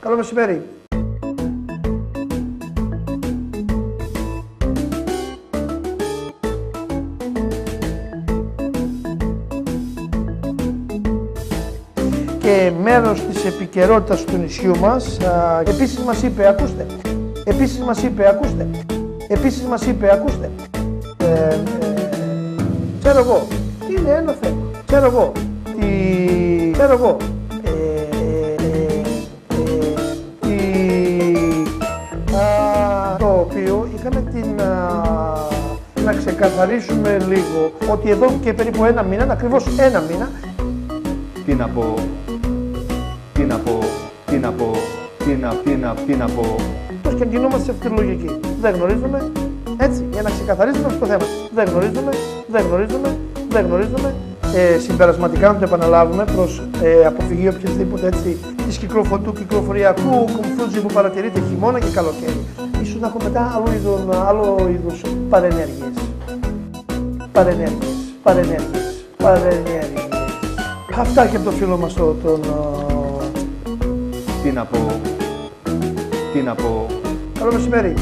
Καλό μεσημέρι. Και μέρος της επικαιρότητας του νησιού μας, επίσης μας είπε, ακούστε, ξέρω εγώ, τι είναι ένα θέμα, το οποίο είχαμε να ξεκαθαρίσουμε λίγο ότι εδώ και περίπου ένα μήνα, ακριβώς ένα μήνα, Τι να πω. πώς και κινούμαστε σε αυτή τη λογική. Δεν γνωρίζουμε, έτσι, για να ξεκαθαρίσουμε αυτό το θέμα. Δεν γνωρίζουμε. Συμπερασματικά να το επαναλάβουμε προς αποφυγή οποιασδήποτε έτσι της κυκλοφοριακού κομφούζι που παρατηρείται χειμώνα και καλοκαίρι. Ίσως να έχουμε μετά άλλο είδους παρενέργειες. Αυτά και από το φίλο μας τον... Τι να πω. Καλό μεσημέρι.